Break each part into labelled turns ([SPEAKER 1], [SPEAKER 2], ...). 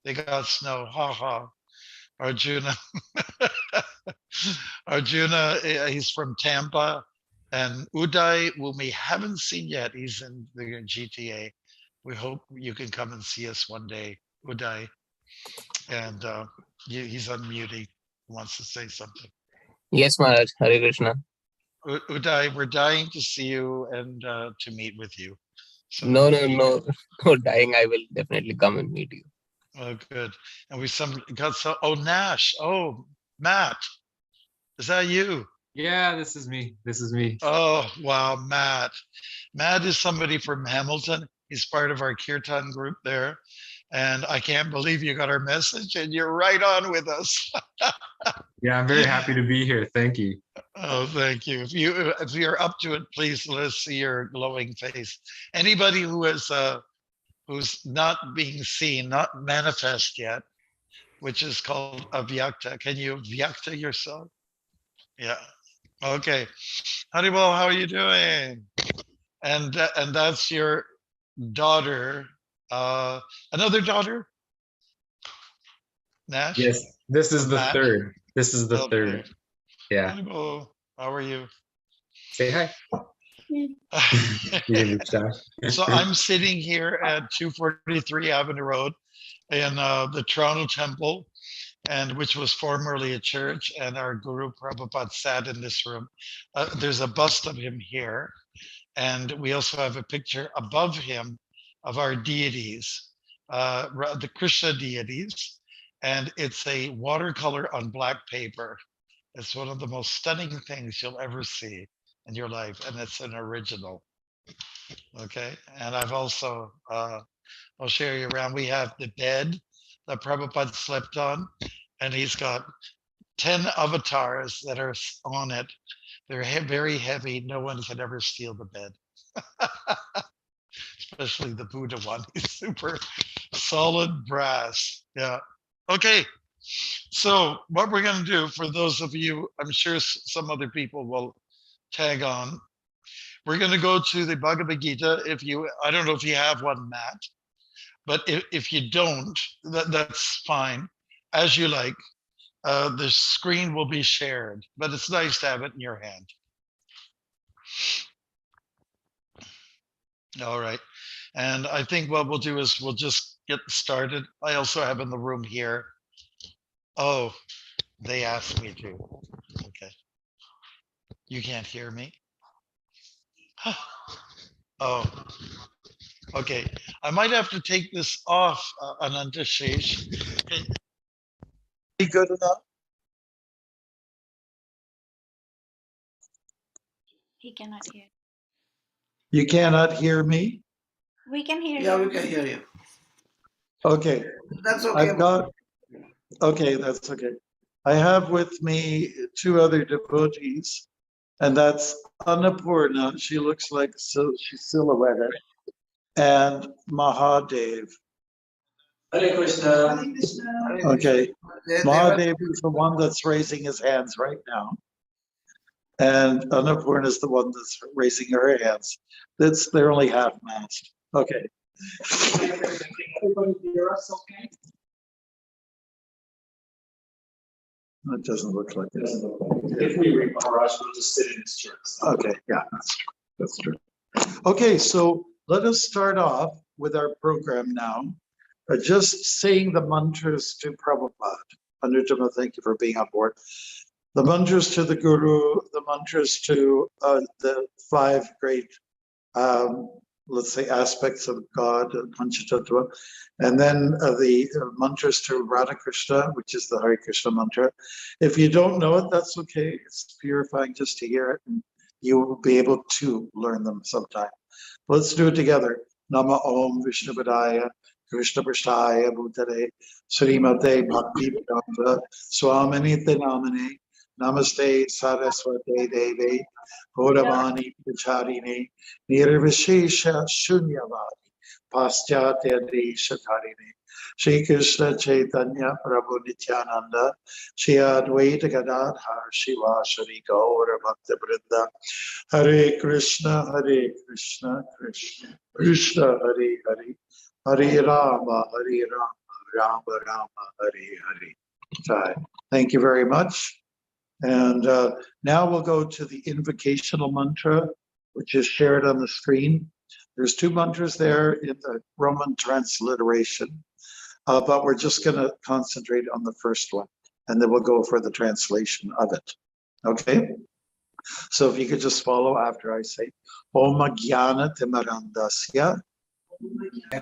[SPEAKER 1] They got snow. Ha ha. Arjuna. Arjuna, he's from Tampa. And Uday, whom we haven't seen yet, he's in the GTA. We hope you can come and see us one day, Uday. And he's unmuted. He wants to say something.
[SPEAKER 2] Yes, Maharaj. Hare Krishna.
[SPEAKER 1] Uday, we're dying to see you and to meet with you. So
[SPEAKER 2] No, dying. I will definitely come and meet you.
[SPEAKER 1] Oh, good. And we got some. Oh, Nash. Oh, Matt. Is that you?
[SPEAKER 3] Yeah, this is me. This is me.
[SPEAKER 1] Oh, wow, Matt. Matt is somebody from Hamilton. He's part of our Kirtan group there. And I can't believe you got our message and you're right on with us.
[SPEAKER 3] Yeah, I'm very happy to be here. Thank you.
[SPEAKER 1] Oh, thank you. If you're up to it, please let us see your glowing face. Anybody who is who's not being seen, not manifest yet, which is called avyakta. Can you vyakta yourself? Yeah. Okay. Haribol, how are you doing? And that's your daughter. Another daughter? Nash?
[SPEAKER 3] Yes, this is the
[SPEAKER 1] Matt?
[SPEAKER 3] third. This is the
[SPEAKER 1] Okay.
[SPEAKER 3] third. Yeah.
[SPEAKER 1] Haribol, how are you?
[SPEAKER 3] Say hi. You're gonna be shy.
[SPEAKER 1] So I'm sitting here at 243 Avenue Road in the Toronto Temple, and which was formerly a church, and our Guru Prabhupada sat in this room. There's a bust of him here, and we also have a picture above him of our deities, the Krishna deities, and it's a watercolor on black paper. It's one of the most stunning things you'll ever see in your life, and it's an original. Okay, and I've also, I'll share you around. We have the bed that Prabhupada slept on, and he's got 10 avatars that are on it. They're very heavy. No one can ever steal the bed. Especially the Buddha one. He's super solid brass. Yeah. Okay. So what we're going to do, for those of you, I'm sure some other people will tag on. We're going to go to the Bhagavad-Gita. I don't know if you have one, Matt, but if you don't, that's fine. As you like. The screen will be shared, but it's nice to have it in your hand. All right. And I think what we'll do is we'll just get started. I also have in the room here. Oh, they asked me to. Okay. You can't hear me? Oh, okay. I might have to take this off, Ananta Shesh. Be good enough?
[SPEAKER 4] He cannot hear.
[SPEAKER 1] You cannot hear me?
[SPEAKER 4] We can hear you.
[SPEAKER 5] Yeah, we can hear you.
[SPEAKER 1] Okay.
[SPEAKER 5] That's okay.
[SPEAKER 1] Okay, that's okay. I have with me two other devotees, and that's Annapurna. She looks like, so she's silhouetted, and Mahadev.
[SPEAKER 5] Hare Krishna.
[SPEAKER 1] Okay. Mahadev is the one that's raising his hands right now. And Annapurna is the one that's raising her hands. They're only half masked. Okay. Everybody hear us okay? It doesn't look like it.
[SPEAKER 5] If we read Maharaj, we'll just sit in his chair.
[SPEAKER 1] Okay, yeah, that's true. That's true. Okay, so let us start off with our program now. Just saying the mantras to Prabhupada. Anujama, thank you for being on board. The mantras to the Guru, the mantras to the five great, let's say, aspects of God, Panchatattva, and then the mantras to Radhakrishna, which is the Hare Krishna mantra. If you don't know it, that's okay. It's purifying just to hear it, and you will be able to learn them sometime. Let's do it together. Nama Om Vishnupadaya Krishna Prasthaya Bhutale Srimate Bhaktimarga Swami BG Namaste Saraswate Deve Gauravani Pracharine Nirvishesha Shunyavadi Paschatya Deshatarine Shri Krishna Chaitanya Prabhu Nityananda Shri Advaita Gadadhar Shivasari Gaura Bhakta Vrinda Hare Krishna Krishna Krishna Hare Hare Hare Rama Rama Rama Hare Hare. Right. Thank you very much. And now we'll go to the invocational mantra, which is shared on the screen. There's two mantras there in the Roman transliteration, but we're just going to concentrate on the first one, and then we'll go for the translation of it. Okay? So if you could just follow after I say, Om Jnana Timarandasya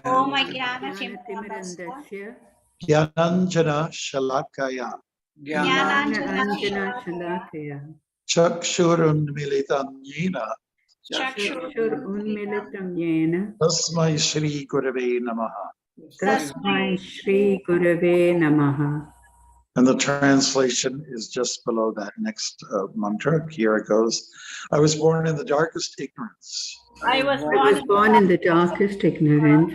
[SPEAKER 4] Om Jnana Timrandasya
[SPEAKER 1] Jnananjana Shalakaya
[SPEAKER 4] Jnananjana
[SPEAKER 6] Shalakaya
[SPEAKER 1] Chakshurun Militam Yena
[SPEAKER 6] Chakshur Unmilitam Yena
[SPEAKER 1] Tasmai Shri Gurave Namaha.
[SPEAKER 6] Tasmai Shri Gurave Namaha.
[SPEAKER 1] And the translation is just below that next mantra. Here it goes. I was born in the darkest ignorance,
[SPEAKER 4] I was
[SPEAKER 6] I was born in the darkest ignorance,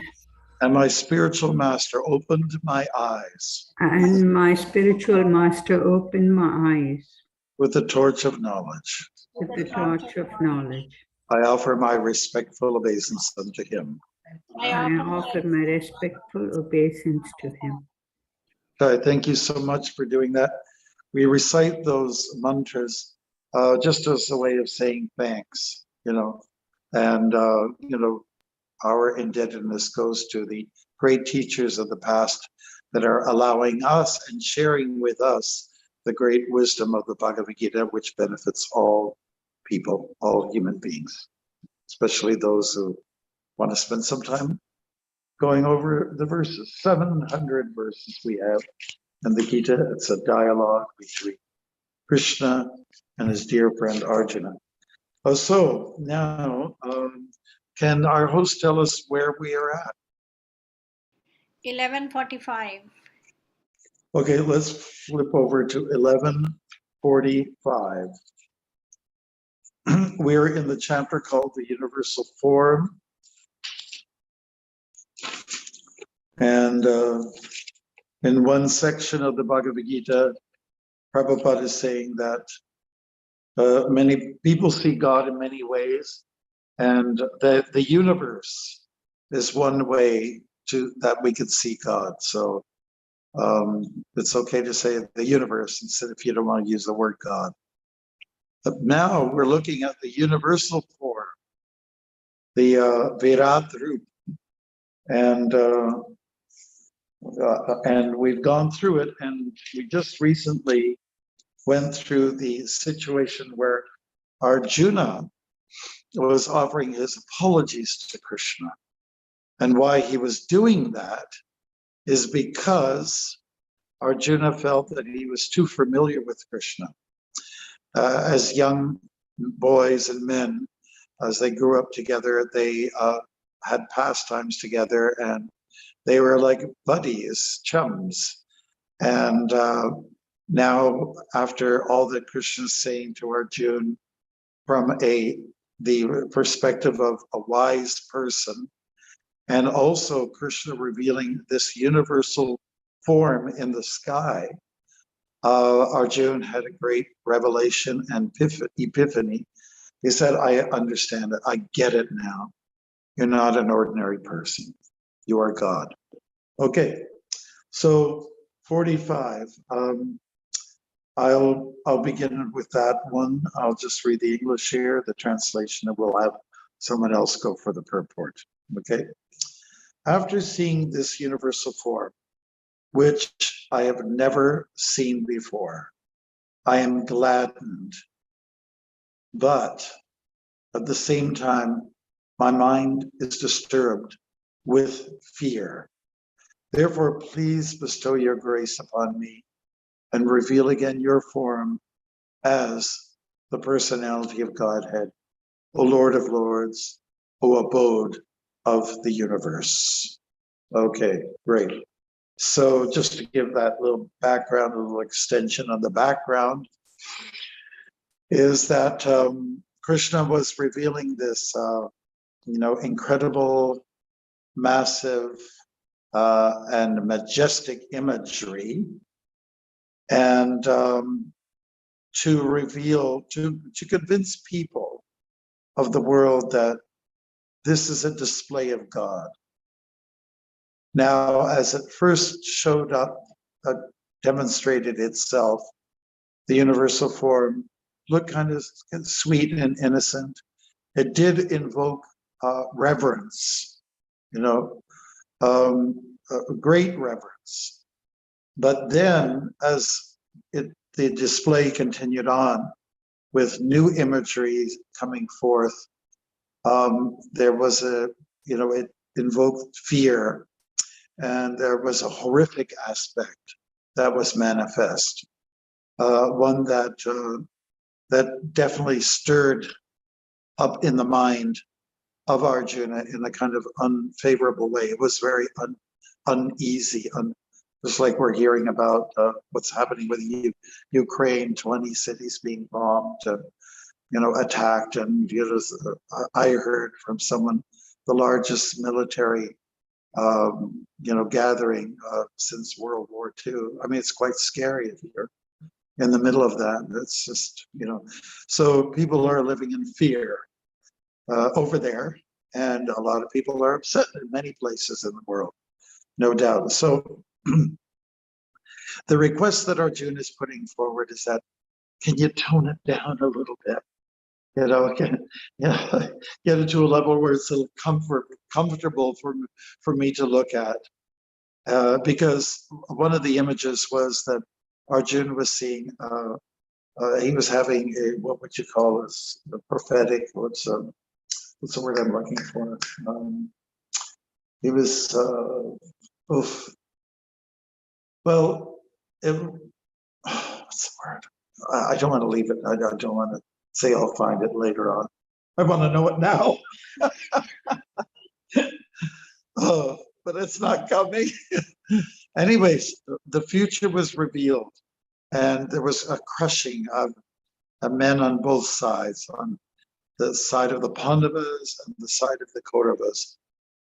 [SPEAKER 1] and my spiritual master opened my eyes
[SPEAKER 6] and my spiritual master opened my eyes
[SPEAKER 1] with the torch of knowledge.
[SPEAKER 6] with the torch of knowledge.
[SPEAKER 1] I offer my respectful obeisance unto him.
[SPEAKER 6] I offer my respectful obeisance to him.
[SPEAKER 1] Okay, thank you so much for doing that. We recite those mantras just as a way of saying thanks, and our indebtedness goes to the great teachers of the past that are allowing us and sharing with us the great wisdom of the Bhagavad-Gita, which benefits all people, all human beings, especially those who want to spend some time going over the verses. 700 verses we have in the Gita. It's a dialogue between Krishna and his dear friend Arjuna. So now, can our host tell us where we are at?
[SPEAKER 4] 11:45.
[SPEAKER 1] Okay, let's flip over to 11:45. We're in the chapter called the Universal Form. And in one section of the Bhagavad Gita, Prabhupada is saying that many people see God in many ways, and that the universe is one way that we could see God. So it's okay to say the universe instead if you don't want to use the word God. But now we're looking at the universal form, the Virat Rup, and we've gone through it, and we just recently went through the situation where Arjuna was offering his apologies to Krishna. And why he was doing that is because Arjuna felt that he was too familiar with Krishna. As young boys and men, as they grew up together, they had pastimes together, and they were like buddies, chums. And now, after all that Krishna is saying to Arjuna from the perspective of a wise person, and also Krishna revealing this universal form in the sky, Arjuna had a great revelation and epiphany. He said, I understand it. I get it now. You're not an ordinary person. You are God. Okay, so 45. I'll begin with that one. I'll just read the English here, the translation, and we'll have someone else go for the purport. Okay. After seeing this universal form, which I have never seen before, I am gladdened, but at the same time, my mind is disturbed with fear. Therefore, please bestow your grace upon me and reveal again your form as the personality of Godhead, O Lord of Lords, O abode of the universe. Okay, great. So just to give that little background, a little extension on the background, is that Krishna was revealing this, incredible, massive, and majestic imagery, and to reveal, to convince people of the world that this is a display of God. Now, as it first showed up, demonstrated itself, the universal form looked kind of sweet and innocent. It did invoke reverence, great reverence. But then, as the display continued on with new imagery coming forth, there was it invoked fear, and there was a horrific aspect that was manifest, one that definitely stirred up in the mind of Arjuna in a kind of unfavorable way. It was very uneasy, just like we're hearing about what's happening with Ukraine, 20 cities being bombed, attacked, and I heard from someone the largest military gathering since World War II. I mean, it's quite scary if you're in the middle of that. It's just, so people are living in fear over there, and a lot of people are upset in many places in the world, no doubt. So the request that Arjuna is putting forward is that, can you tone it down a little bit? Get it to a level where it's a comfortable for me to look at. Because one of the images was that Arjuna was seeing, he was having what would you call this, a prophetic, what's the word I'm looking for? He was, what's the word? I don't want to leave it. I don't want to say I'll find it later on. I want to know it now. But it's not coming. Anyways, the future was revealed, and there was a crushing of men on both sides, on the side of the Pandavas and the side of the Kauravas.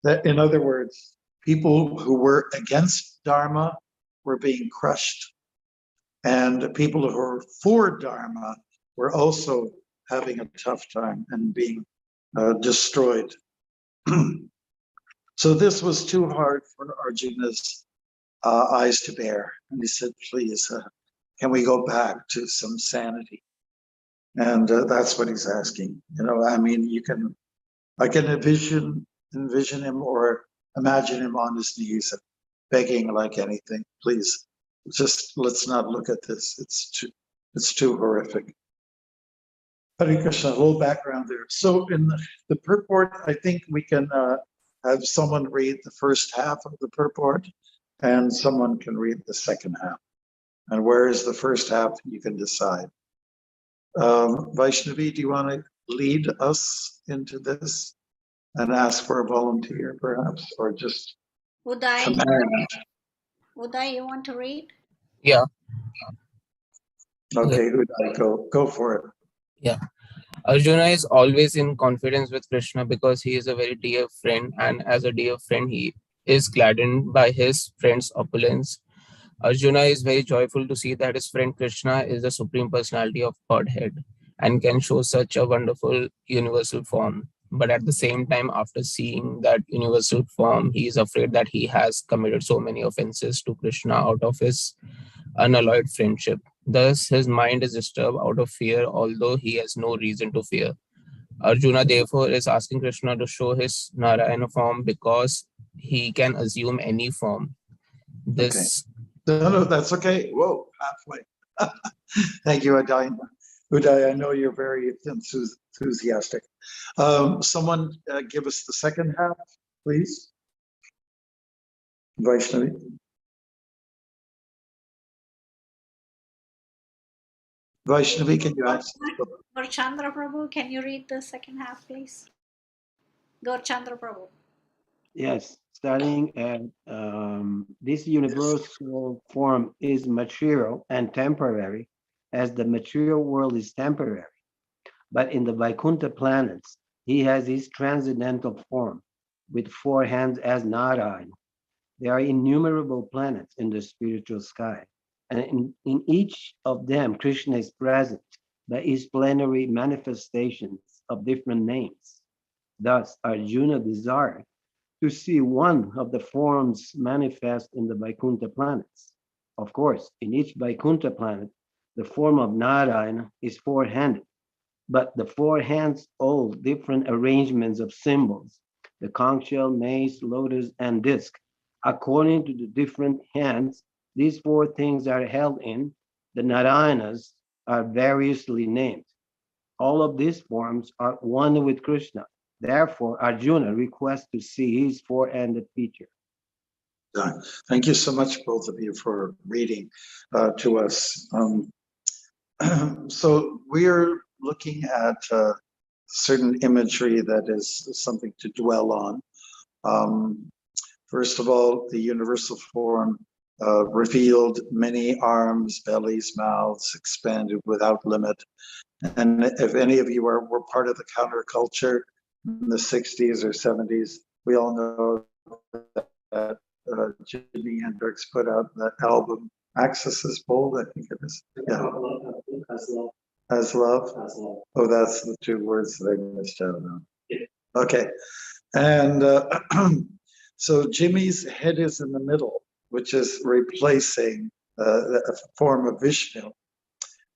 [SPEAKER 1] That, in other words, people who were against Dharma were being crushed, and people who were for Dharma were also having a tough time and being destroyed. So this was too hard for Arjuna's eyes to bear. And he said, please, can we go back to some sanity? And that's what he's asking. I mean, I can envision him or imagine him on his knees begging like anything, please, just let's not look at this. It's too horrific. Hare Krishna, a little background there. So in the purport, I think we can have someone read the first half of the purport, and someone can read the second half. And where is the first half, you can decide. Vaishnavi, do you want to lead us into this and ask for a volunteer, perhaps, or just
[SPEAKER 4] Uday,
[SPEAKER 1] command?
[SPEAKER 4] Uday, you want to read?
[SPEAKER 2] Yeah.
[SPEAKER 1] Okay, Uday, go for it.
[SPEAKER 2] Yeah. Arjuna is always in confidence with Krishna because he is a very dear friend, and as a dear friend, he is gladdened by his friend's opulence. Arjuna is very joyful to see that his friend Krishna is the Supreme Personality of Godhead and can show such a wonderful universal form. But at the same time, after seeing that universal form, he is afraid that he has committed so many offenses to Krishna out of his unalloyed friendship. Thus, his mind is disturbed out of fear, although he has no reason to fear. Arjuna, therefore, is asking Krishna to show his Narayana form because he can assume any form. This.
[SPEAKER 1] Okay. No, that's okay. Whoa, halfway. Thank you, Uday. Uday, I know you're very enthusiastic. Someone give us the second half, please. Vaishnavi. Vaishnavi, can you ask?
[SPEAKER 4] Gaurchandra Prabhu, can you read the second half, please? Gaurchandra Prabhu.
[SPEAKER 7] Yes, starting at this universal form is material and temporary, as the material world is temporary. But in the Vaikuntha planets, he has his transcendental form with 4 hands as Narayana. There are innumerable planets in the spiritual sky, and in each of them, Krishna is present by his plenary manifestations of different names. Thus, Arjuna desired to see one of the forms manifest in the Vaikuntha planets. Of course, in each Vaikuntha planet, the form of Narayana is four-handed, but the four hands hold different arrangements of symbols, the conch shell, mace, lotus, and disc. According to the different hands these four things are held in, the Narayanas are variously named. All of these forms are one with Krishna. Therefore, Arjuna requests to see his four-handed feature.
[SPEAKER 1] Thank you so much, both of you, for reading to us. So we're looking at certain imagery that is something to dwell on. First of all, the universal form revealed many arms, bellies, mouths, expanded without limit. And if any of you were part of the counterculture in the 60s or 70s, we all know that Jimi Hendrix put out that album, Axis is Bold, I think it is. Yeah. As love. Oh, that's the two words that I missed out on. Okay. And so Jimmy's head is in the middle, which is replacing a form of Vishnu.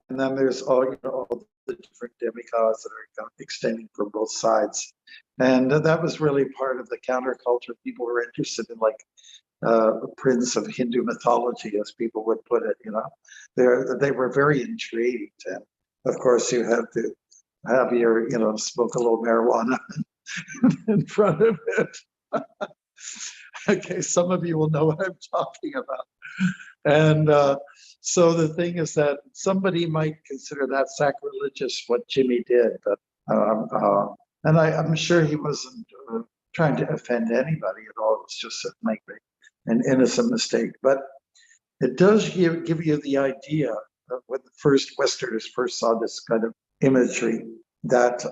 [SPEAKER 1] And then there's all the different demigods that are extending from both sides. And that was really part of the counterculture. People were interested in prince of Hindu mythology, as people would put it, They were very intrigued. And of course, you have to have your, smoke a little marijuana in front of it. Okay, some of you will know what I'm talking about. And so the thing is that somebody might consider that sacrilegious, what Jimmy did, but and I'm sure he wasn't trying to offend anybody at all. It was just an innocent mistake. But it does give you the idea of when the first Westerners first saw this kind of imagery, that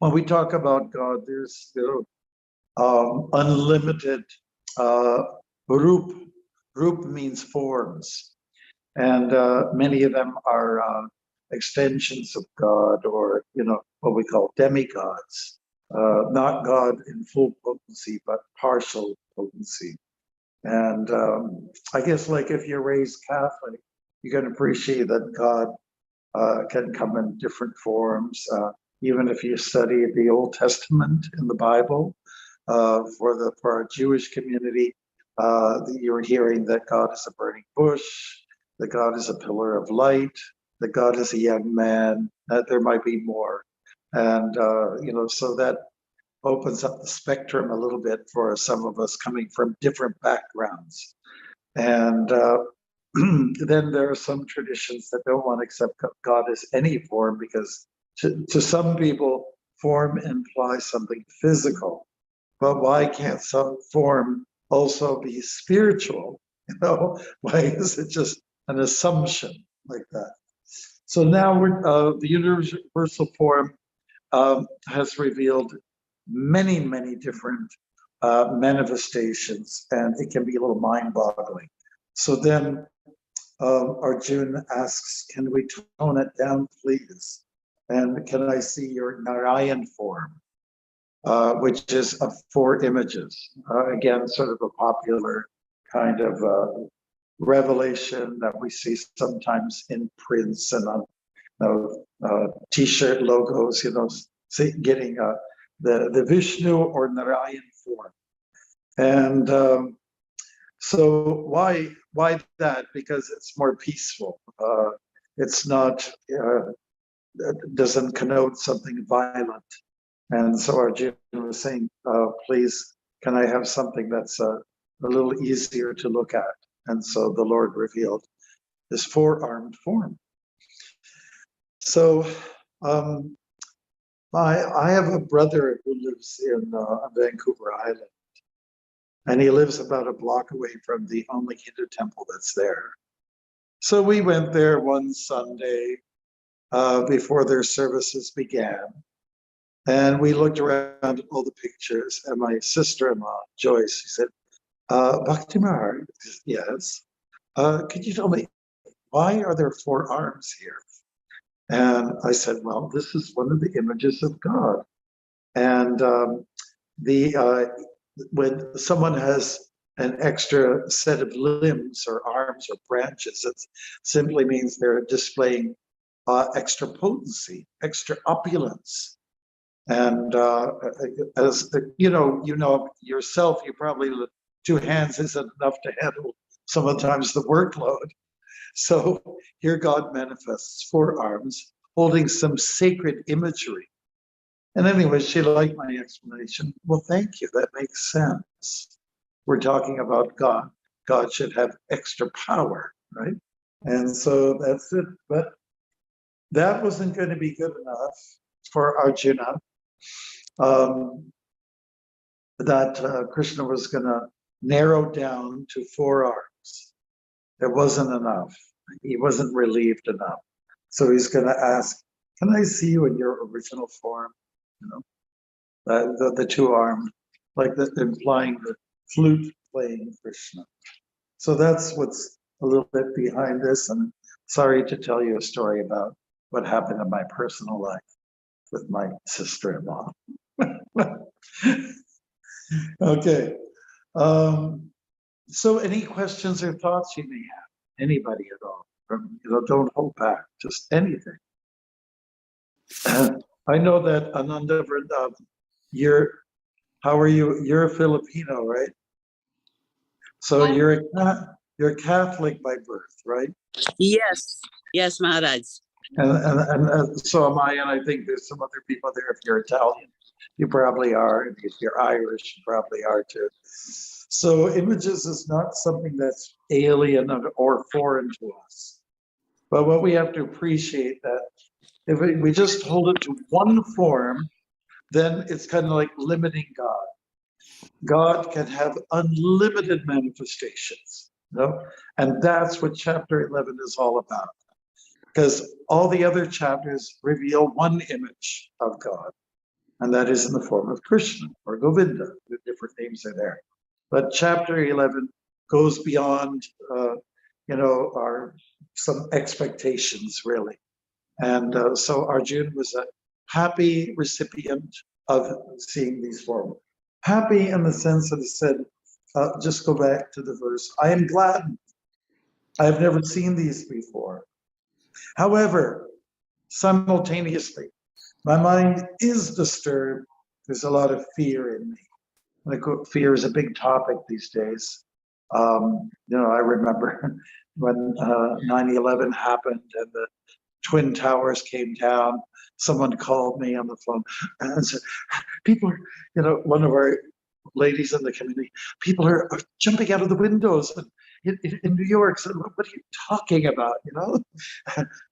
[SPEAKER 1] when we talk about God, there's unlimited rup. Rup means forms, and many of them are extensions of God, or what we call demigods, not God in full potency, but partial potency. And I guess, if you're raised Catholic, you can appreciate that God can come in different forms. Even if you study the Old Testament in the Bible, for our Jewish community, you're hearing that God is a burning bush, that God is a pillar of light, that God is a young man, that there might be more. And, so that opens up the spectrum a little bit for some of us coming from different backgrounds. And then there are some traditions that don't want to accept God as any form, because to some people, form implies something physical. But why can't some form also be spiritual? Why is it just an assumption like that? So now the universal form has revealed many, many different manifestations, and it can be a little mind-boggling. So then Arjuna asks, can we tone it down, please? And can I see your Narayan form? Which is of 4 images. Again, sort of a popular kind of revelation that we see sometimes in prints and on T-shirt logos, getting the Vishnu or Narayan form. And so why that? Because it's more peaceful. It's not, doesn't connote something violent. And so Arjuna was saying, please, can I have something that's a little easier to look at? And so the Lord revealed this 4-armed form. So I have a brother who lives in Vancouver Island, and he lives about a block away from the only Hindu temple that's there. So we went there one Sunday before their services began. And we looked around at all the pictures, and my sister-in-law, Joyce, she said, Bhaktimarga, yes, could you tell me, why are there 4 arms here? And I said, well, this is one of the images of God. And the when someone has an extra set of limbs or arms or branches, it simply means they're displaying extra potency, extra opulence. And as you know yourself, you probably 2 hands isn't enough to handle sometimes the workload. So here God manifests 4 arms holding some sacred imagery. And anyway, she liked my explanation. Well, thank you. That makes sense. We're talking about God. God should have extra power, right? And so that's it. But that wasn't going to be good enough for Arjuna. That Krishna was going to narrow down to 4 arms. It wasn't enough. He wasn't relieved enough. So he's going to ask, can I see you in your original form? You know, the 2-armed, like that, implying the flute playing Krishna. So that's what's a little bit behind this. And sorry to tell you a story about what happened in my personal life with my sister-in-law. Okay. So any questions or thoughts you may have? Anybody at all? Don't hold back, just anything. I know that Ananda Vrindavan, how are you? You're a Filipino, right? So you're a Catholic by birth, right?
[SPEAKER 8] Yes, yes, Maharaj.
[SPEAKER 1] And so am I, and I think there's some other people there. If you're Italian, you probably are. And if you're Irish, you probably are too. So images is not something that's alien or foreign to us. But what we have to appreciate that if we just hold it to one form, then it's kind of like limiting God. God can have unlimited manifestations, you know? And that's what chapter 11 is all about. Because all the other chapters reveal one image of God, and that is in the form of Krishna or Govinda. The different names are there. But chapter 11 goes beyond, some expectations, really. And so Arjuna was a happy recipient of seeing these forms. Happy in the sense that it said, just go back to the verse, I am gladdened. I have never seen these before. However, simultaneously, my mind is disturbed. There's a lot of fear in me. Like, fear is a big topic these days. I remember when 9/11 happened and the Twin Towers came down, someone called me on the phone and said, people are, one of our ladies in the community, people are jumping out of the windows in New York. So what are you talking about,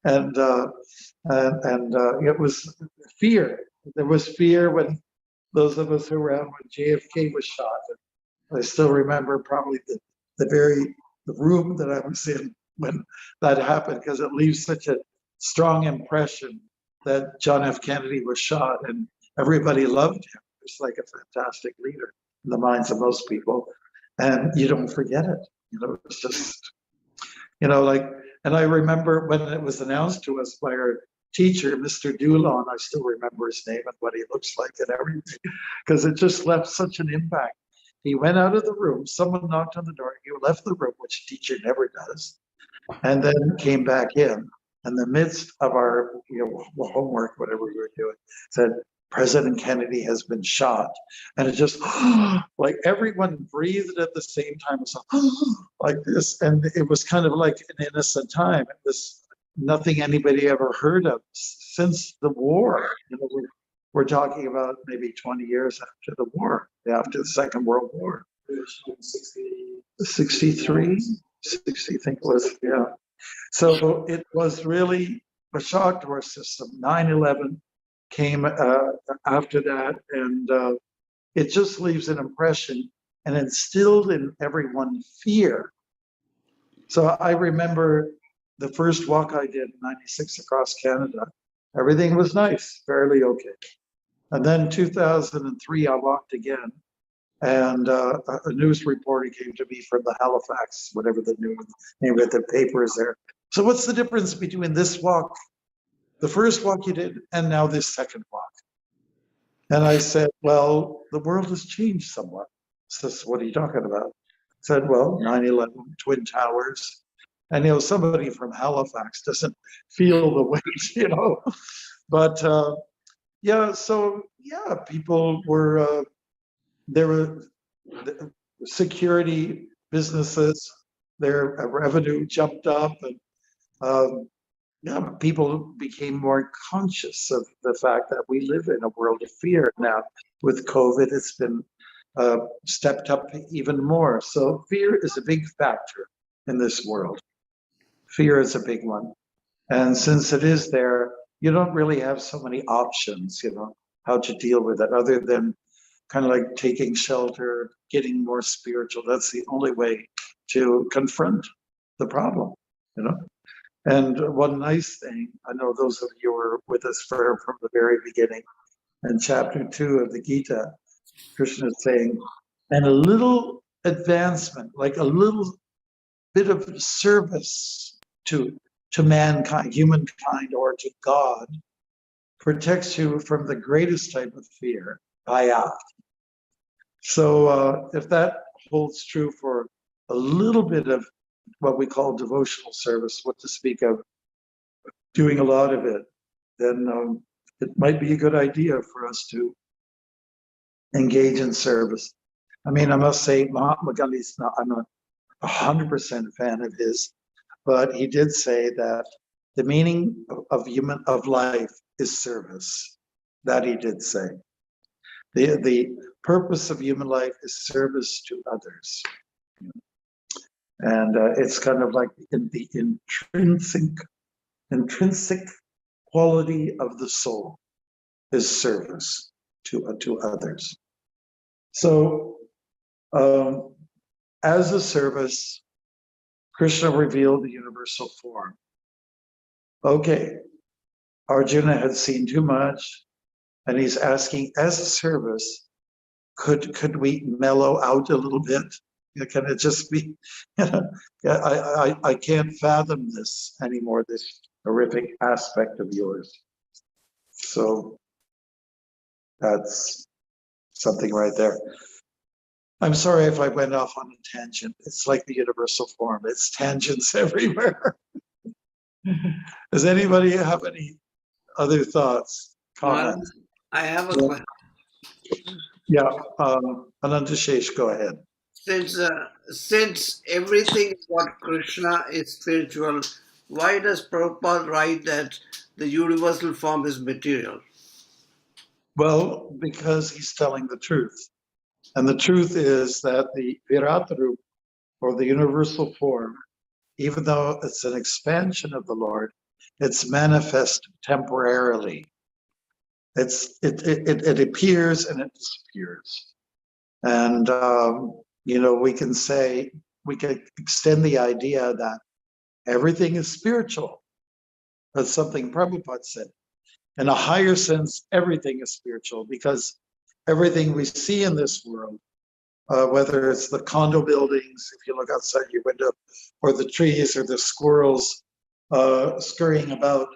[SPEAKER 1] And it was fear. There was fear when those of us who were around when JFK was shot. And I still remember probably the room that I was in when that happened, because it leaves such a strong impression that John F. Kennedy was shot and everybody loved him. He was like a fantastic leader in the minds of most people. And you don't forget it. It's just, and I remember when it was announced to us by our teacher, Mr. Dulon, I still remember his name and what he looks like and everything, because it just left such an impact. He went out of the room, someone knocked on the door, he left the room, which a teacher never does, and then came back in the midst of our homework, whatever we were doing, said, President Kennedy has been shot. And it just, like everyone breathed at the same time, so, like this. And it was kind of like an innocent time. It was nothing anybody ever heard of since the war. We're talking about maybe 20 years after the war, after the Second World War. 63, 60, I think it was, yeah. So it was really a shock to our system. 9/11 came after that, and it just leaves an impression and instilled in everyone fear. So I remember the first walk I did in '96 across Canada. Everything was nice, fairly okay. And then 2003, I walked again, and a news reporter came to me from the Halifax, whatever the name of the paper is there. So what's the difference between this walk, the first walk you did, and now this second walk? And I said, well, the world has changed somewhat. Says, what are you talking about? Said, well, 9/11, Twin Towers. And, somebody from Halifax doesn't feel the weight, But, people were, there were security businesses, their revenue jumped up, and people became more conscious of the fact that we live in a world of fear now. With COVID, it's been stepped up even more. So fear is a big factor in this world. Fear is a big one. And since it is there, you don't really have so many options, how to deal with it, other than kind of like taking shelter, getting more spiritual. That's the only way to confront the problem, And one nice thing, I know those of you who were with us from the very beginning, in chapter 2 of the Gita, Krishna is saying, and a little advancement, like a little bit of service to mankind, humankind, or to God, protects you from the greatest type of fear, bhaya. So if that holds true for a little bit of what we call devotional service, what to speak of doing a lot of it, then it might be a good idea for us to engage in service. I mean, I must say, Mahatma Gandhi's not, I'm not 100% fan of his, but he did say that the meaning of life is service. That he did say. The purpose of human life is service to others. And it's kind of like in the intrinsic quality of the soul is service to others. So as a service, Krishna revealed the universal form. Okay, Arjuna had seen too much, and he's asking, as a service, could we mellow out a little bit? Can it just be, I can't fathom this anymore, this horrific aspect of yours. So that's something right there. I'm sorry if I went off on a tangent. It's like the universal form. It's tangents everywhere. Does anybody have any other thoughts, comments?
[SPEAKER 9] I have a question.
[SPEAKER 1] Yeah, Anantashesh, go ahead.
[SPEAKER 9] Since everything what Krishna is spiritual, why does Prabhupada write that the universal form is material?
[SPEAKER 1] Well, because he's telling the truth. And the truth is that the Virat Rup, or the universal form, even though it's an expansion of the Lord, it's manifest temporarily. It appears and it disappears. And, we can extend the idea that everything is spiritual. That's something Prabhupada said. In a higher sense, everything is spiritual, because everything we see in this world, whether it's the condo buildings, if you look outside your window, or the trees or the squirrels scurrying about,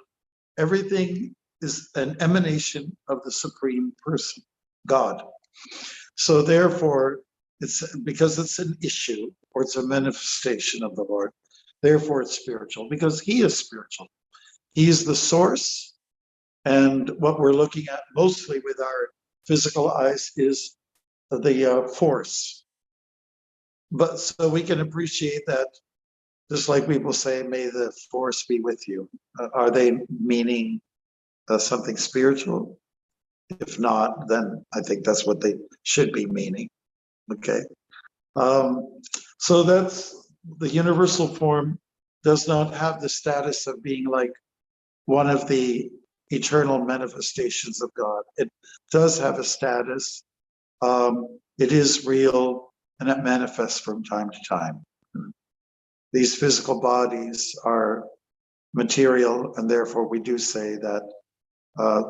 [SPEAKER 1] everything is an emanation of the Supreme Person, God. So therefore, it's because it's an issue, or it's a manifestation of the Lord, therefore it's spiritual, because he is spiritual. He is the source, and what we're looking at mostly with our physical eyes is the force. But so we can appreciate that, just like people say, may the force be with you. Are they meaning something spiritual? If not, then I think that's what they should be meaning. Okay. So that's the universal form does not have the status of being like one of the eternal manifestations of God. It does have a status. It is real, and it manifests from time to time. These physical bodies are material, and therefore we do say that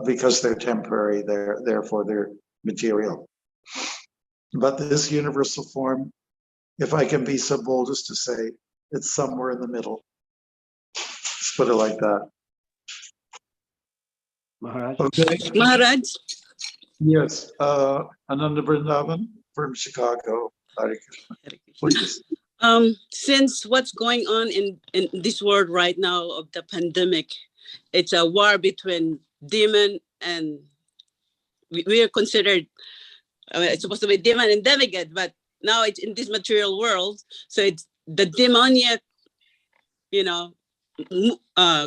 [SPEAKER 1] because they're temporary, therefore they're material. But this universal form, if I can be so bold as to say, it's somewhere in the middle. Let's put it like that.
[SPEAKER 7] Maharaj?
[SPEAKER 1] Okay.
[SPEAKER 8] Maharaj,
[SPEAKER 1] Yes. Ananda Vrindavan. from Chicago. Hare Krishna.
[SPEAKER 8] Hare Krishna.
[SPEAKER 1] Please.
[SPEAKER 8] Since what's going on in this world right now of the pandemic, it's a war between demon and we are considered, it's supposed to be demon and demigod, but now it's in this material world. So it's the demoniac,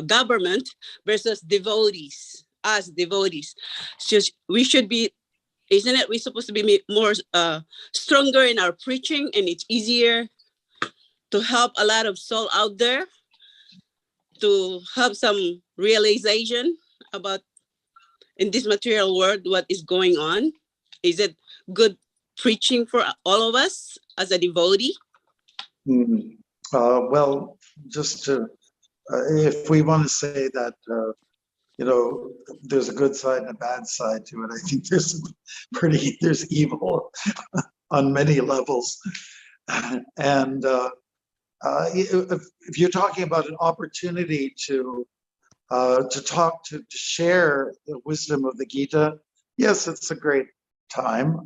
[SPEAKER 8] government versus devotees, us devotees. So we should be, isn't it? We're supposed to be more stronger in our preaching, and it's easier to help a lot of soul out there to have some realization about in this material world what is going on. Is it good preaching for all of us as a devotee?
[SPEAKER 1] Well, just to, if we want to say that, there's a good side and a bad side to it, I think there's evil on many levels. And if you're talking about an opportunity to talk, to share the wisdom of the Gita, yes, it's a great time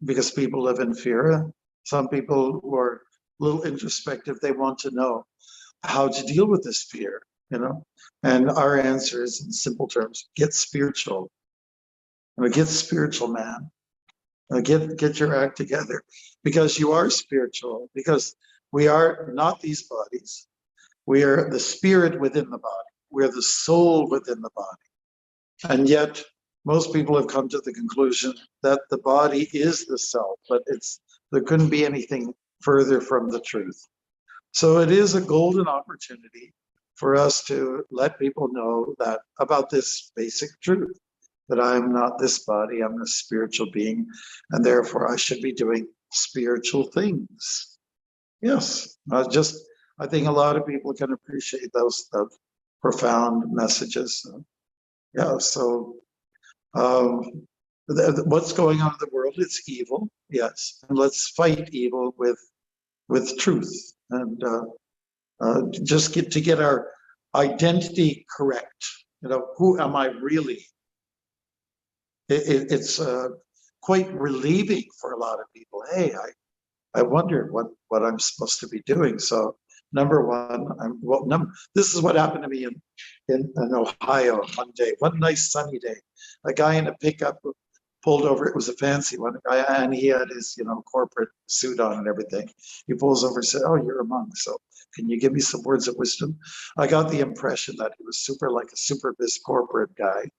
[SPEAKER 1] because people live in fear. Some people who are a little introspective, they want to know how to deal with this fear, and our answer is in simple terms: get spiritual. Get spiritual, man. Get your act together, because you are spiritual, because we are not these bodies. We are the spirit within the body. We're the soul within the body. And yet most people have come to the conclusion that the body is the self, but there couldn't be anything further from the truth. So it is a golden opportunity for us to let people know that about this basic truth, that I'm not this body, I'm a spiritual being, and therefore I should be doing spiritual things. Yes, I think a lot of people can appreciate those profound messages. Yeah, so what's going on in the world? It's evil, yes, and let's fight evil with truth, and just get our identity correct. Who am I really? It's quite relieving for a lot of people. Hey, I wondered what I'm supposed to be doing. So number one, this is what happened to me in Ohio one day, one nice sunny day. A guy in a pickup pulled over. It was a fancy one, and he had his corporate suit on and everything. He pulls over and said, "Oh, you're a monk, so can you give me some words of wisdom?" I got the impression that he was like a super biz corporate guy,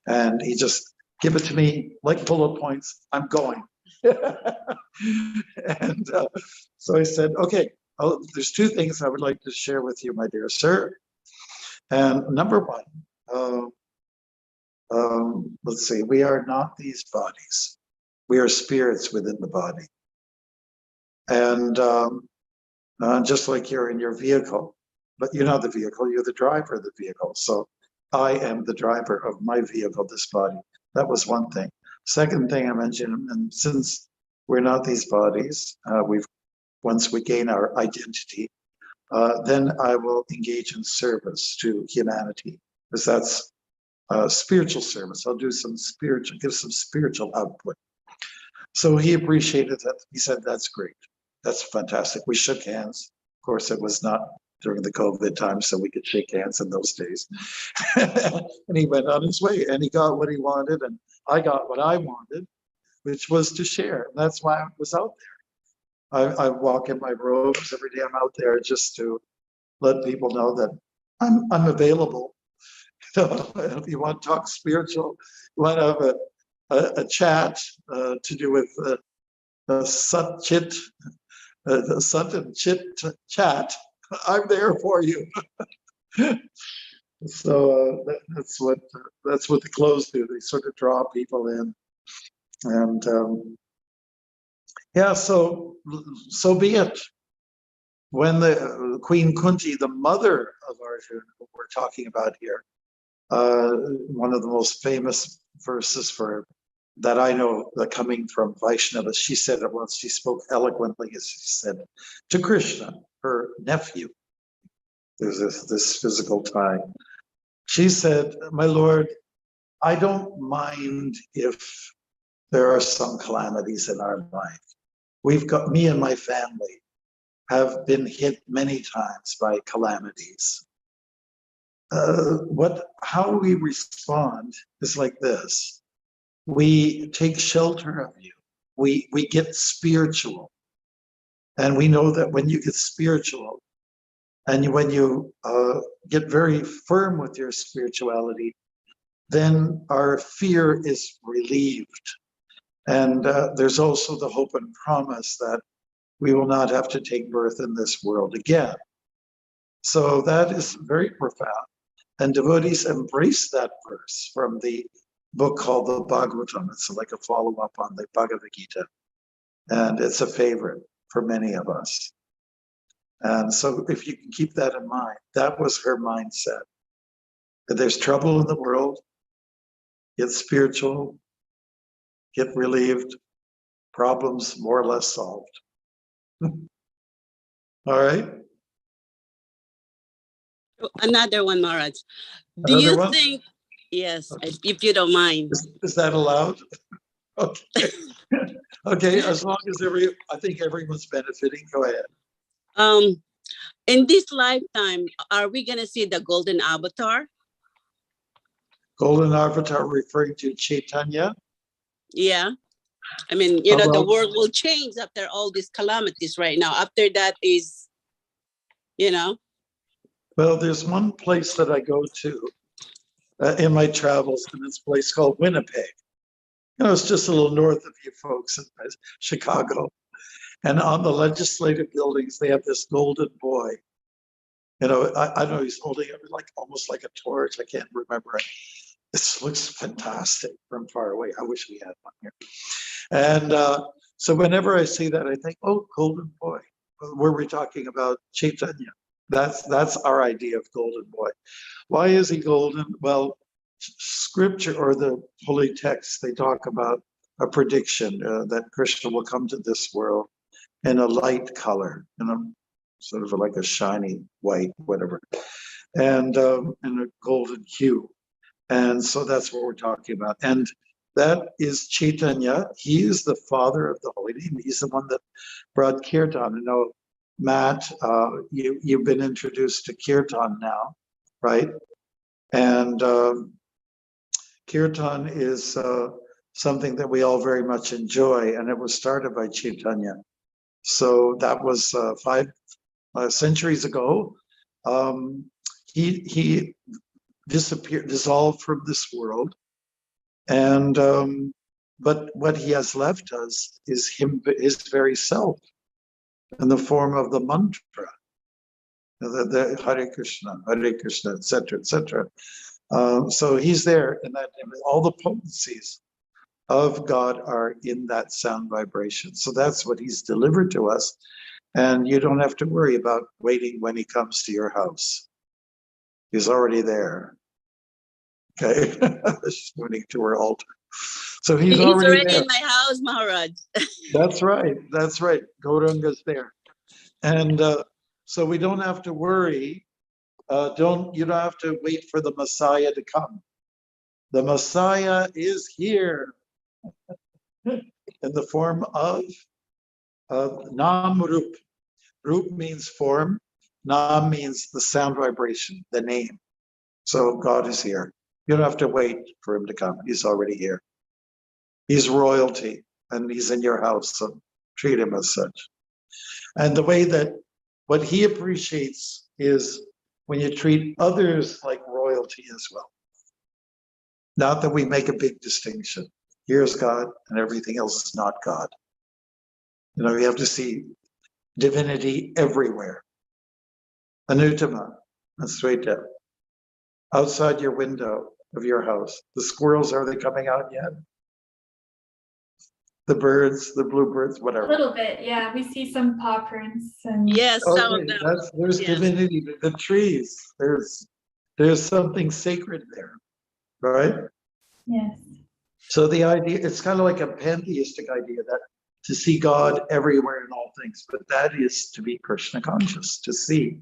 [SPEAKER 1] and he just give it to me like bullet points. I'm going. And so I said, okay, there's two things I would like to share with you, my dear sir. And number one, let's see, we are not these bodies. We are spirits within the body. And just like you're in your vehicle, but you're not the vehicle, you're the driver of the vehicle. So I am the driver of my vehicle, this body. That was one thing. Second thing I mentioned, and since we're not these bodies, once we gain our identity, then I will engage in service to humanity, because that's spiritual service. I'll do give some spiritual output. So he appreciated that. He said, "That's great. That's fantastic." We shook hands. Of course, it was not during the COVID time, so we could shake hands in those days. And he went on his way, and he got what he wanted, and I got what I wanted, which was to share. And that's why I was out there. I walk in my robes every day. I'm out there just to let people know that I'm available. If you want to talk spiritual, you want to have a chat to do with the Sat and Chit chat, I'm there for you. So that's what the clothes do. They sort of draw people in, and yeah. So be it. When the Queen Kunti, the mother of Arjuna, who we're talking about here, one of the most famous verses that I know, coming from Vaishnava, she said it once. She spoke eloquently, as she said to Krishna, her nephew. There's this physical tie. She said, "My Lord, I don't mind if there are some calamities in our life. Me and my family have been hit many times by calamities. How we respond is like this. We take shelter of you. We get spiritual. And we know that when you get spiritual and when you get very firm with your spirituality, then our fear is relieved. And there's also the hope and promise that we will not have to take birth in this world again. So that is very profound. And devotees embrace that verse from the book called the Bhagavatam. It's like a follow-up on the Bhagavad-Gita. And it's a favorite for many of us. And so if you can keep that in mind, that was her mindset. That there's trouble in the world, get spiritual, get relieved, problems more or less solved. All right.
[SPEAKER 8] Another one, Maharaj. Do
[SPEAKER 1] Another
[SPEAKER 8] you
[SPEAKER 1] one?
[SPEAKER 8] think, yes,
[SPEAKER 1] Okay.
[SPEAKER 8] if you don't mind.
[SPEAKER 1] Is that allowed? Okay. Okay, as long as I think everyone's benefiting, go ahead.
[SPEAKER 8] In this lifetime, are we gonna see the golden avatar?
[SPEAKER 1] Golden avatar referring to Chaitanya.
[SPEAKER 8] Yeah. I mean, the world will change after all these calamities right now. After that is,
[SPEAKER 1] Well, there's one place that I go to in my travels, and it's a place called Winnipeg. It's just a little north of you folks in Chicago. And on the legislative buildings, they have this golden boy. I don't know, he's holding it like almost like a torch. I can't remember it. This looks fantastic from far away. I wish we had one here. And so whenever I see that, I think, oh, golden boy. Were we talking about Chaitanya? That's our idea of golden boy. Why is he golden? Well, scripture or the holy text, they talk about a prediction that Krishna will come to this world in a light color, sort of like a shiny white, whatever, and in a golden hue. And so that's what we're talking about. And that is Chaitanya. He is the father of the holy name. He's the one that brought Kirtan. Matt, you've been introduced to Kirtan now, right? And Kirtan is something that we all very much enjoy, and it was started by Chaitanya. So that was 5 centuries ago. He dissolved from this world, and but what he has left us is his very self, in the form of the mantra, the Hare Krishna, etc., etc. So he's there, and all the potencies of God are in that sound vibration. So that's what he's delivered to us, and you don't have to worry about waiting when he comes to your house. He's already there. Okay, she's pointing to her altar. So he's already there.
[SPEAKER 8] in my house, Maharaj.
[SPEAKER 1] That's right. That's right. Gauranga's there, and so we don't have to worry. You don't have to wait for the Messiah to come. The Messiah is here in the form of Nam Rup. Rup means form. Nam means the sound vibration, the name. So God is here. You don't have to wait for him to come. He's already here. He's royalty, and he's in your house, so treat him as such. And the way that what he appreciates is when you treat others like royalty as well. Not that we make a big distinction. Here's God, and everything else is not God. You have to see divinity everywhere. Anutama, Asweta, outside your window of your house, the squirrels, are they coming out yet? The birds, the bluebirds, whatever.
[SPEAKER 10] A little bit, yeah. We see some paw prints and
[SPEAKER 8] Yes, some of them.
[SPEAKER 1] There's divinity. The trees. There's something sacred there, right?
[SPEAKER 10] yes.
[SPEAKER 1] So the idea, it's kind of like a pantheistic idea that to see God everywhere in all things, but that is to be Krishna conscious, to see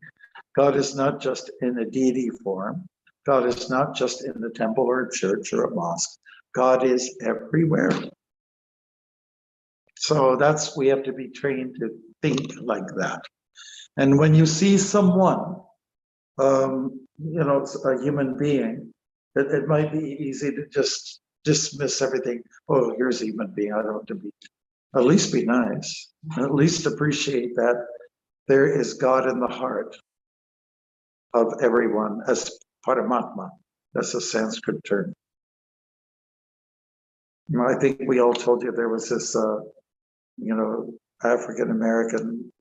[SPEAKER 1] God is not just in a deity form. God is not just in the temple or a church or a mosque. God is everywhere. So we have to be trained to think like that. And when you see someone, a human being, it might be easy to just dismiss everything. Oh, here's a human being. I don't have to be, at least be nice. At least appreciate that there is God in the heart of everyone as Paramatma. That's a Sanskrit term. I think we all told you there was this, African-American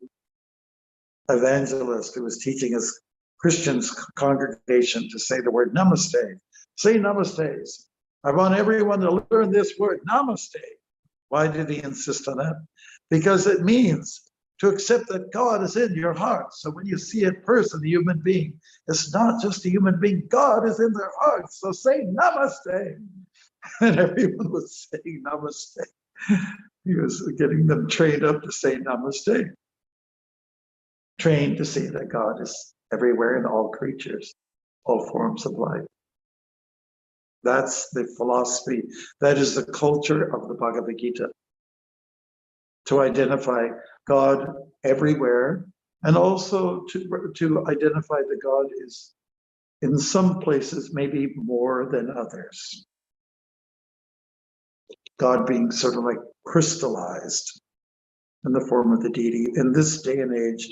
[SPEAKER 1] evangelist who was teaching his Christian congregation to say the word namaste. Say namastes. I want everyone to learn this word, namaste. Why did he insist on that? Because it means to accept that God is in your heart. So when you see a person, a human being, it's not just a human being, God is in their heart. So say namaste. And everyone was saying namaste. He was getting them trained up to say namaste. Trained to see that God is everywhere in all creatures, all forms of life. That's the philosophy. That is the culture of the Bhagavad-Gita. To identify God everywhere, and also to identify that God is in some places maybe more than others. God being sort of like crystallized in the form of the deity. In this day and age,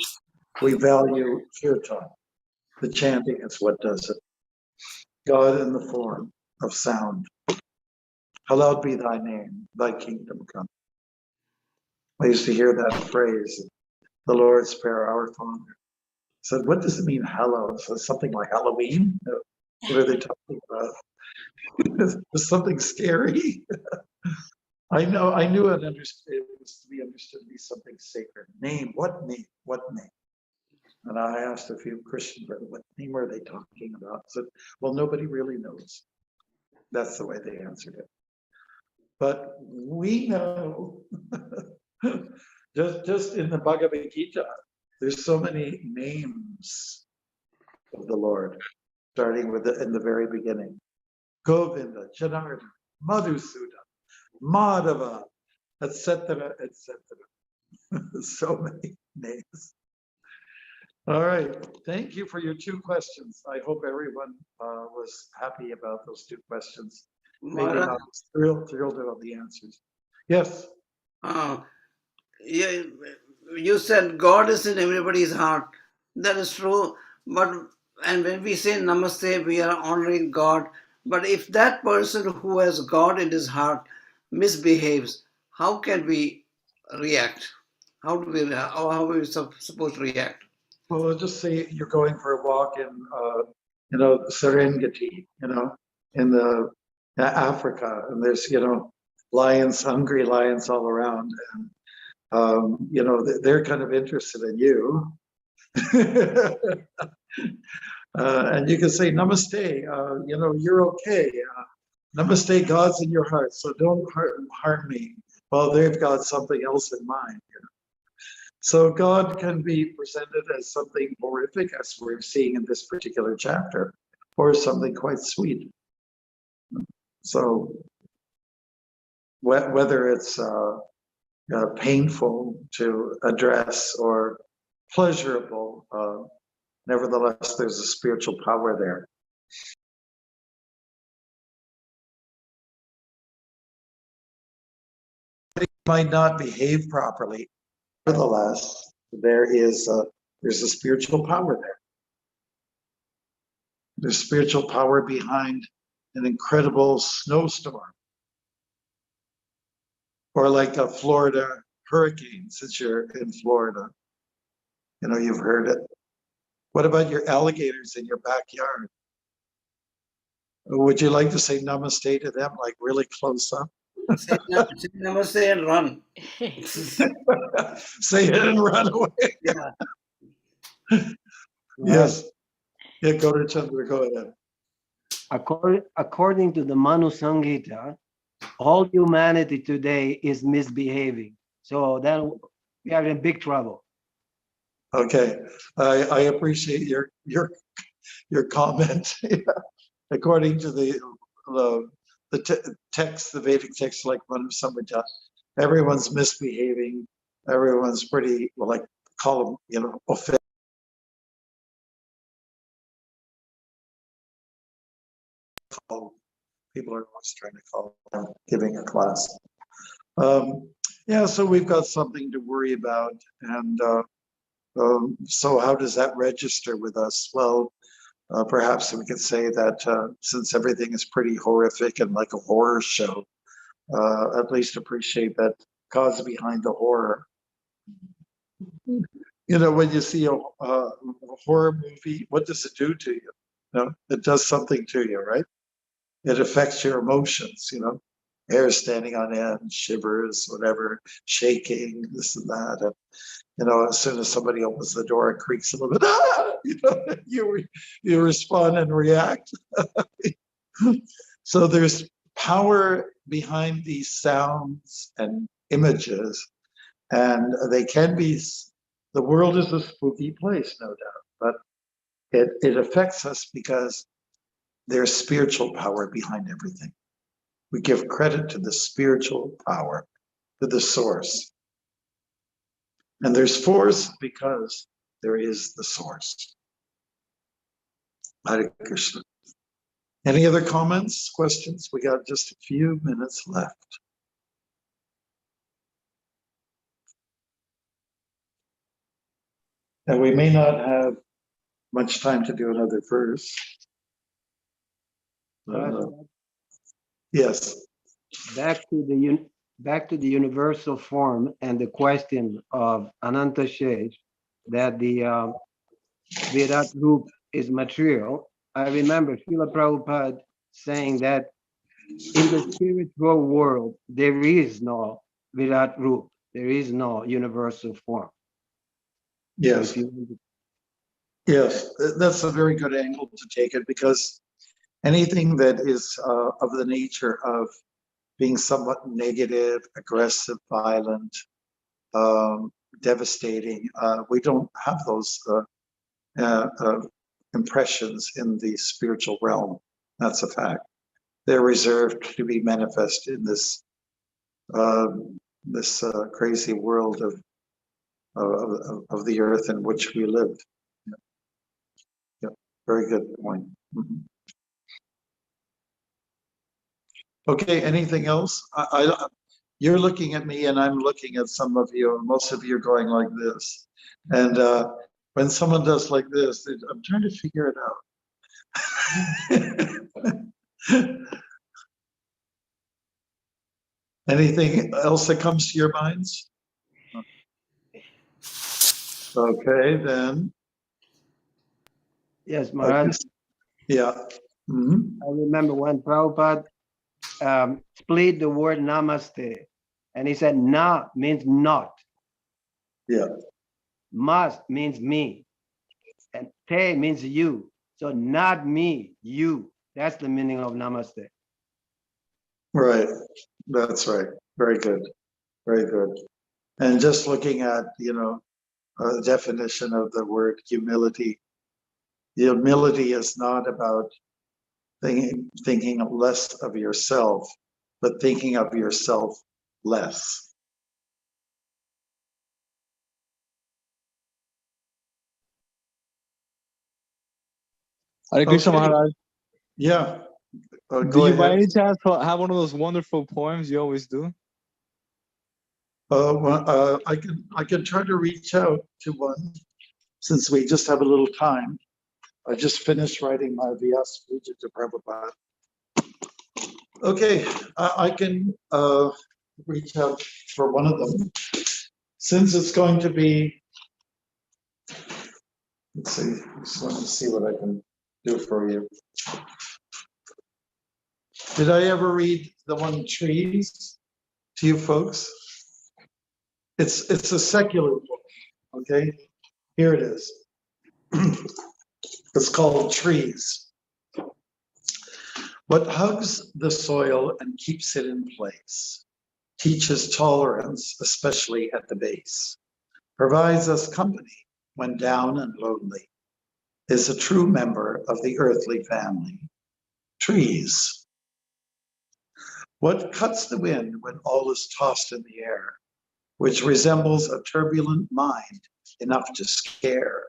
[SPEAKER 1] we value kirtan. The chanting is what does it. God in the form of sound. Hallowed be thy name, thy kingdom come. I used to hear that phrase, the Lord's Prayer, our Father. I said, what does it mean, hallowed? So something like Halloween? What are they talking about? Is something scary? I knew it was to be understood to be something sacred. Name, what name? What name? And I asked a few Christian brothers, what name are they talking about? I said, well, nobody really knows. That's the way they answered it. But we know, just in the Bhagavad-Gita, there's so many names of the Lord, starting with in the very beginning. Govinda, Janardana, Madhusudan, Madhava, etc., etc. So many names. All right, thank you for your 2 questions. I hope everyone was happy about those 2 questions. Maybe not thrilled about the answers. Yes.
[SPEAKER 9] Yeah, you said God is in everybody's heart. That is true. And when we say namaste, we are honoring God. But if that person who has God in his heart misbehaves, how can we react? How are we supposed to react?
[SPEAKER 1] Well, let's just say you're going for a walk in, Serengeti, in the Africa, and there's, lions, hungry lions all around, and they're kind of interested in you. And you can say, namaste, you're okay. Namaste, God's in your heart, so don't harm me. Well, they've got something else in mind. So God can be presented as something horrific, as we're seeing in this particular chapter, or something quite sweet. So whether it's painful to address or pleasurable, nevertheless, there's a spiritual power there. It might not behave properly. Nevertheless, there's a spiritual power there. There's spiritual power behind an incredible snowstorm, or like a Florida hurricane. Since you're in Florida, you've heard it. What about your alligators in your backyard? Would you like to say namaste to them, like really close up?
[SPEAKER 9] Say namaste and run.
[SPEAKER 1] Say it and run away.
[SPEAKER 9] Yeah.
[SPEAKER 1] Yes. Yeah, go to Chandra, go ahead.
[SPEAKER 7] According to the Manu Samhita, all humanity today is misbehaving. So then we are in big trouble.
[SPEAKER 1] Okay, I appreciate your comment. According to the text, the Vedic text, like Manu Samhita, everyone's misbehaving, everyone's pretty, well, like call them, you know, offensive. People are always trying to call giving a class. Yeah, so we've got something to worry about. And so how does that register with us? Well, perhaps we could say that since everything is pretty horrific and like a horror show, at least appreciate that cause behind the horror. You know, when you see a horror movie, what does it do to you? You know, it does something to you, right? It affects your emotions, you know, hair standing on end, shivers, whatever, shaking, this and that. And, you know, as soon as somebody opens the door, it creaks a little bit, you know, you respond and react. So there's power behind these sounds and images, and they can be, the world is a spooky place, no doubt, but it affects us because there's spiritual power behind everything. We give credit to the spiritual power, to the source. And there's force because there is the source. Hare Krishna. Any other comments, questions? We got just a few minutes left. And we may not have much time to do another verse. Yes.
[SPEAKER 7] Back to the universal form and the question of Ananta Shesh, that the Virat Roop is material. I remember Srila Prabhupada saying that in the spiritual world, there is no Virat Roop, there is no universal form.
[SPEAKER 1] Yes.
[SPEAKER 7] So
[SPEAKER 1] Yes, that's a very good angle to take it, because anything that is of the nature of being somewhat negative, aggressive, violent, devastating, we don't have those impressions in the spiritual realm. That's a fact. They're reserved to be manifest in this crazy world of the earth in which we live. Yeah, yeah. Very good point. Mm-hmm. Okay, anything else? You're looking at me and I'm looking at some of you, most of you are going like this. And when someone does like this, I'm trying to figure it out. Anything else that comes to your minds? Okay, then.
[SPEAKER 7] yes, Maharaj.
[SPEAKER 1] Yeah. Mm-hmm.
[SPEAKER 7] I remember when Prabhupada split the word namaste, and he said na means not.
[SPEAKER 1] Yeah.
[SPEAKER 7] Mas means me, and te means you. So not me, you. That's the meaning of namaste.
[SPEAKER 1] Right. That's right. Very good. Very good. And just looking at, you know, the definition of the word humility. Humility is not about thinking less of yourself, but thinking of yourself less.
[SPEAKER 11] Hare Krishna,
[SPEAKER 1] Okay.
[SPEAKER 11] Maharaj.
[SPEAKER 1] Yeah.
[SPEAKER 11] Do
[SPEAKER 1] Go
[SPEAKER 11] you by
[SPEAKER 1] ahead.
[SPEAKER 11] any chance have one of those wonderful poems you always do?
[SPEAKER 1] I can try to reach out to one, since we just have a little time. I just finished writing my Vyasa Puja to Prabhupada. Okay, I can reach out for one of them. Since it's going to be, let's see, just want to see what I can do for you. Did I ever read the one Trees to you folks? It's a secular book, okay? Here it is. It's called Trees. What hugs the soil and keeps it in place, teaches tolerance, especially at the base, provides us company when down and lonely, is a true member of the earthly family. Trees. What cuts the wind when all is tossed in the air, which resembles a turbulent mind enough to scare?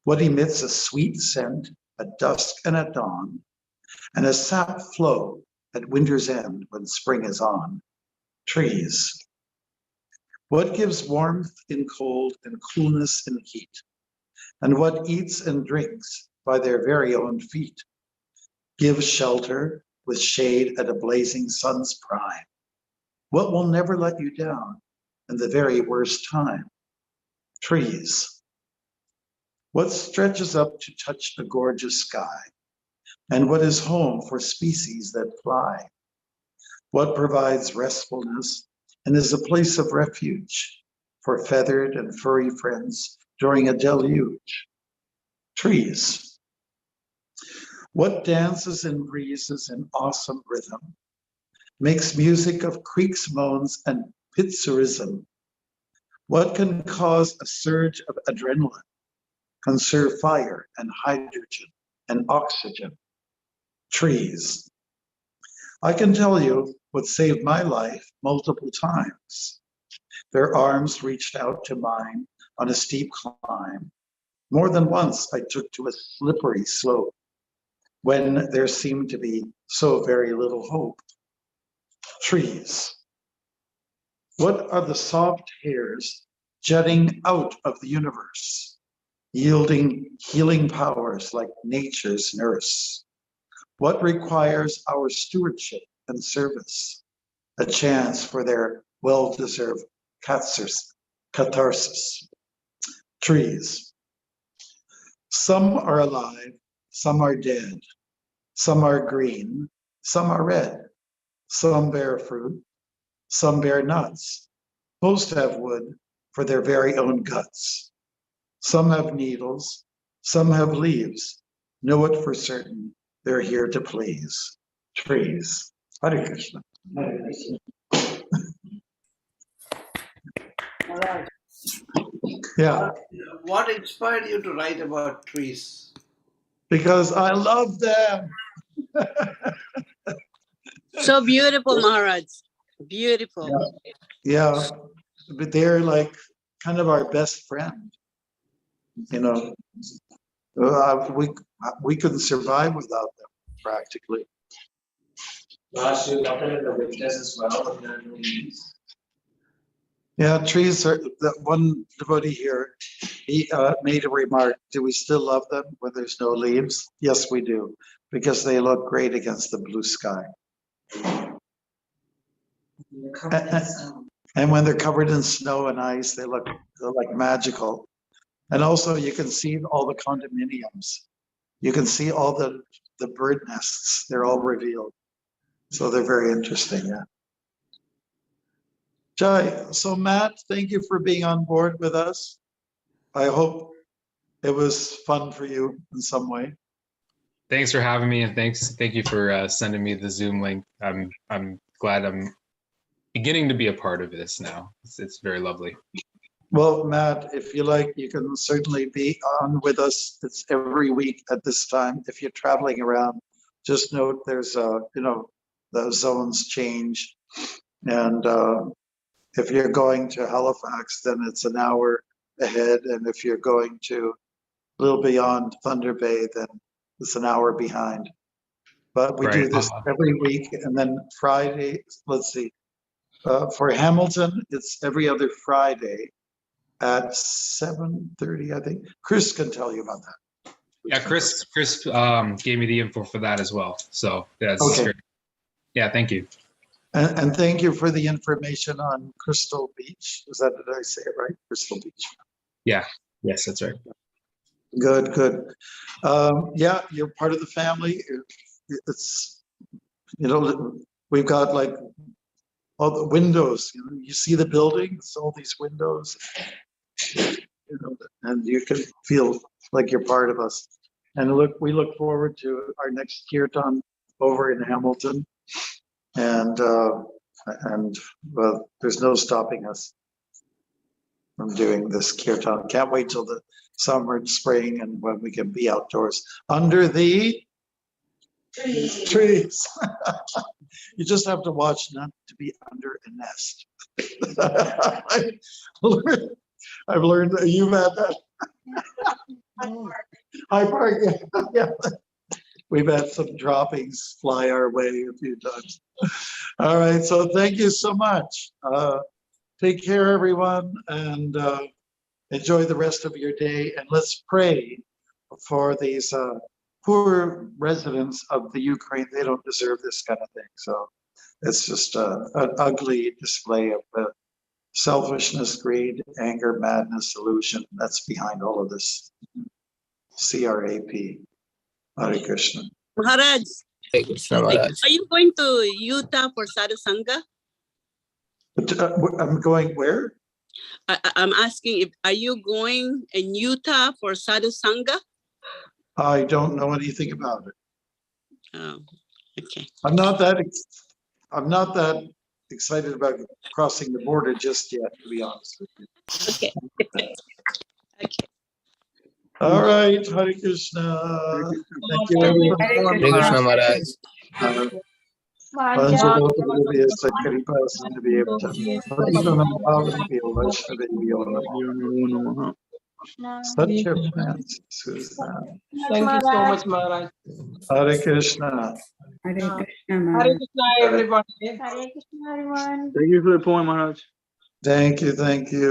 [SPEAKER 1] What emits a sweet scent at dusk and at dawn, and a sap flow at winter's end when spring is on? Trees. What gives warmth in cold and coolness in heat? And what eats and drinks by their very own feet? Gives shelter with shade at a blazing sun's prime. What will never let you down in the very worst time? Trees. What stretches up to touch a gorgeous sky? And what is home for species that fly? What provides restfulness and is a place of refuge for feathered and furry friends during a deluge? Trees. What dances and breezes in awesome rhythm, makes music of creeks, moans, and pizzerism? What can cause a surge of adrenaline, conserve fire and hydrogen and oxygen? Trees. I can tell you what saved my life multiple times. Their arms reached out to mine on a steep climb. More than once I took to a slippery slope when there seemed to be so very little hope. Trees. What are the soft hairs jutting out of the universe, yielding healing powers like nature's nurse? What requires our stewardship and service? A chance for their well-deserved catharsis. Trees. Some are alive, some are dead, some are green, some are red, some bear fruit, some bear nuts. Most have wood for their very own guts. Some have needles, some have leaves. Know it for certain, they're here to please. Trees. Hare Krishna.
[SPEAKER 9] Hare Krishna. Maharaj,
[SPEAKER 1] Yeah,
[SPEAKER 9] what inspired you to write about trees?
[SPEAKER 1] because I love them.
[SPEAKER 8] So beautiful, Maharaj. Beautiful.
[SPEAKER 1] Yeah, but they're like kind of our best friend. You know, we couldn't survive without them practically.
[SPEAKER 5] Last year, in the witness as well.
[SPEAKER 1] Yeah, trees are, that one devotee here, he made a remark, do we still love them when there's no leaves? Yes, we do, because they look great against the blue sky. And when they're covered in snow and ice, they're like magical. And also you can see all the condominiums. You can see all the bird nests, they're all revealed. So they're very interesting, yeah. Jai, so Matt, thank you for being on board with us. I hope it was fun for you in some way.
[SPEAKER 3] Thanks for having me, and thank you for sending me the Zoom link. I'm glad I'm beginning to be a part of this now. It's very lovely.
[SPEAKER 1] Well, Matt, if you like, you can certainly be on with us. It's every week at this time. If you're traveling around, just note there's the zones change, and if you're going to Halifax, then it's an hour ahead. And if you're going to a little beyond Thunder Bay, then it's an hour behind. But we do this every week. And then Friday, let's see, for Hamilton, it's every other Friday at 7:30, I think. Chris can tell you about that.
[SPEAKER 3] Yeah, Chris gave me the info for that as well. So that's
[SPEAKER 1] okay.
[SPEAKER 3] great. Yeah, thank you.
[SPEAKER 1] And thank you for the information on Crystal Beach. Did I say it right? Crystal Beach.
[SPEAKER 3] Yeah, yes, that's right.
[SPEAKER 1] Good, good. Yeah, you're part of the family. It's, we've got like all the windows. You see the buildings, all these windows, and you can feel like you're part of us. And we look forward to our next kirtan over in Hamilton. And well, there's no stopping us from doing this kirtan. Can't wait till the summer and spring and when we can be outdoors under the Trees. You just have to watch not to be under a nest. I've learned that you've had that. High Park, yeah. We've had some droppings fly our way a few times. All right, so thank you so much. Take care, everyone, and enjoy the rest of your day. And let's pray for these poor residents of the Ukraine. They don't deserve this kind of thing. So it's just an ugly display of selfishness, greed, anger, madness, illusion. That's behind all of this. CRAP. Hare Krishna.
[SPEAKER 8] Maharaj,
[SPEAKER 2] Hare Krishna, Maharaj.
[SPEAKER 8] are you going to Utah for Sadhu Sangha?
[SPEAKER 1] I'm going where?
[SPEAKER 8] I'm asking if are you going in Utah for Sadhu Sangha?
[SPEAKER 1] I don't know anything about it.
[SPEAKER 8] Oh, okay.
[SPEAKER 1] I'm not that excited about crossing the border just yet, to be honest with you.
[SPEAKER 8] Okay. Okay.
[SPEAKER 1] All right, Hare Krishna. Thank you, everyone.
[SPEAKER 2] Hare Krishna, Maharaj.
[SPEAKER 1] Such a friend, Susan.
[SPEAKER 5] Thank you so much, Maharaj.
[SPEAKER 1] Hare Krishna.
[SPEAKER 6] Hare Krishna,
[SPEAKER 5] Hare
[SPEAKER 6] Maharaj.
[SPEAKER 5] Krishna, everybody.
[SPEAKER 10] Hare Krishna, everyone.
[SPEAKER 11] Thank you for the poem, Maharaj.
[SPEAKER 1] Thank you, thank you.